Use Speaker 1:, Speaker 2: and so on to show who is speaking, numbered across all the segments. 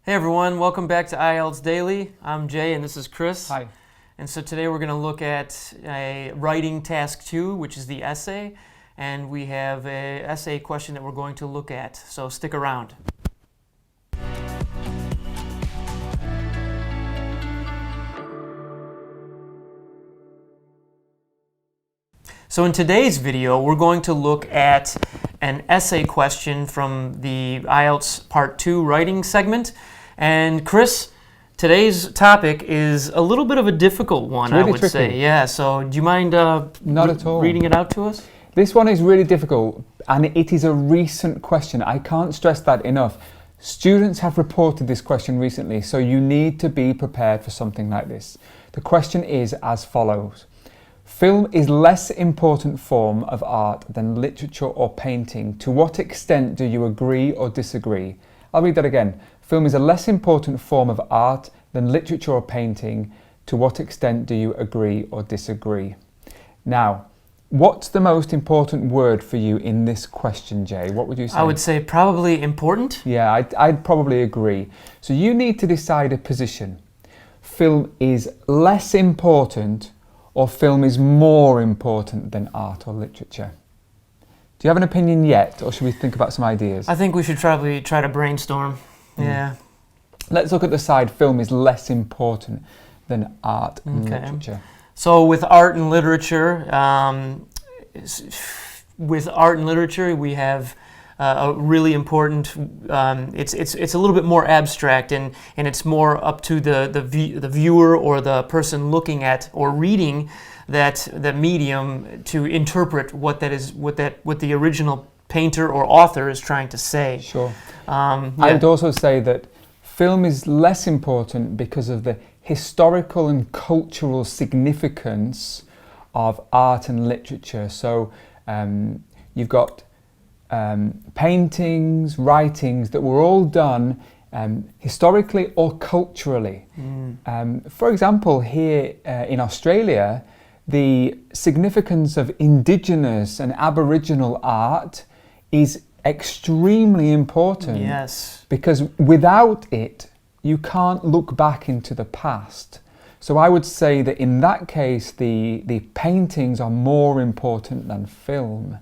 Speaker 1: Hey everyone, welcome back to IELTS Daily. I'm Jay and this is Chris.
Speaker 2: Hi.
Speaker 1: And so today we're going to look at a writing task 2, which is the essay. And we have an essay question that we're going to look at, so stick around. So in today's video, we're going to look at an essay question from the IELTS Part 2 writing segment. And Chris, today's topic is a little bit of a difficult one,
Speaker 2: It's really
Speaker 1: I would
Speaker 2: tricky.
Speaker 1: say. Yeah, so do you mind
Speaker 2: Not at all.
Speaker 1: reading it out to us?
Speaker 2: This one is really difficult and it is a recent question. I can't stress that enough. Students have reported this question recently, so you need to be prepared for something like this. The question is as follows. Film is less important form of art than literature or painting. To what extent do you agree or disagree? I'll read that again. Film is a less important form of art than literature or painting. To what extent do you agree or disagree? Now, what's the most important word for you in this question, Jay? What would you say?
Speaker 1: I would say probably important.
Speaker 2: Yeah, I'd probably agree. So you need to decide a position. Film is less important or film is more important than art or literature? Do you have an opinion yet, or should we think about some ideas?
Speaker 1: I think we should probably try to brainstorm. Yeah.
Speaker 2: Let's look at the side film is less important than art and
Speaker 1: Okay.
Speaker 2: literature.
Speaker 1: So with art and literature, we have a really important. It's a little bit more abstract, and it's more up to the viewer or the person looking at or reading that medium to interpret what the original painter or author is trying to say.
Speaker 2: Sure.
Speaker 1: Yeah.
Speaker 2: I would also say that film is less important because of the historical and cultural significance of art and literature. So you've got paintings, writings that were all done historically or culturally. For example, here in Australia, the significance of indigenous and aboriginal art is extremely important.
Speaker 1: Yes.
Speaker 2: Because without it, you can't look back into the past. So I would say that in that case, the paintings are more important than film.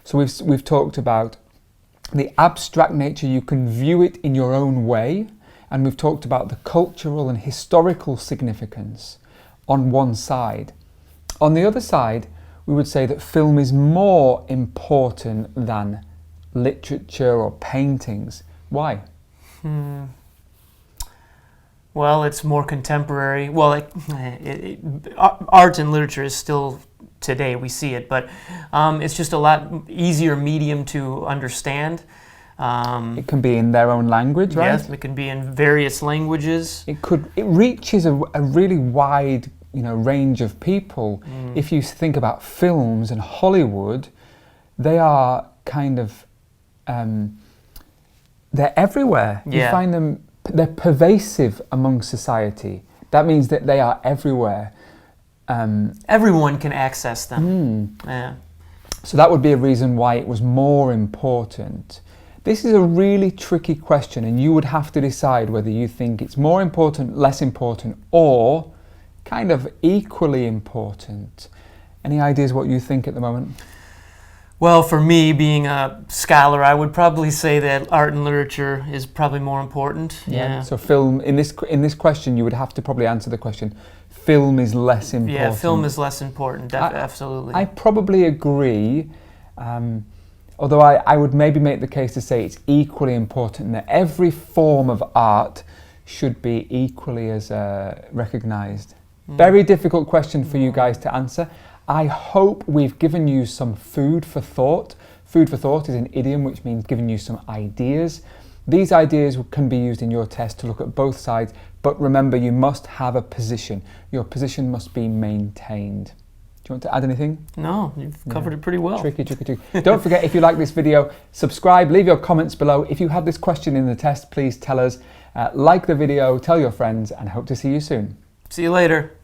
Speaker 2: So we've talked about the abstract nature, you can view it in your own way, and we've talked about the cultural and historical significance on one side. On the other side, we would say that film is more important than literature or paintings. Why?
Speaker 1: Well, it's more contemporary. Well, art and literature is still today, we see it, but it's just a lot easier medium to understand.
Speaker 2: It can be in their own language, right?
Speaker 1: Yes, it can be in various languages.
Speaker 2: It reaches a really wide, range of people. If you think about films and Hollywood, they are kind of they're everywhere.
Speaker 1: Yeah.
Speaker 2: You find them, they're pervasive among society. That means that they are everywhere.
Speaker 1: Everyone can access them. Yeah.
Speaker 2: So that would be a reason why it was more important. This is a really tricky question, and you would have to decide whether you think it's more important, less important, or kind of equally important. Any ideas what you think at the moment?
Speaker 1: Well, for me, being a scholar, I would probably say that art and literature is probably more important. Yeah.
Speaker 2: So film, in this question, you would have to probably answer the question, film is less important.
Speaker 1: Yeah, film is less important, absolutely.
Speaker 2: I probably agree, although I would maybe make the case to say it's equally important that every form of art should be equally as recognised. Very difficult question for you guys to answer. I hope we've given you some food for thought. Food for thought is an idiom which means giving you some ideas. These ideas can be used in your test to look at both sides, but remember you must have a position. Your position must be maintained. Do you want to add anything?
Speaker 1: No, you've covered it pretty well.
Speaker 2: Tricky. Don't forget, if you like this video, subscribe, leave your comments below. If you have this question in the test, please tell us. Like the video, tell your friends, and hope to see you soon.
Speaker 1: See you later.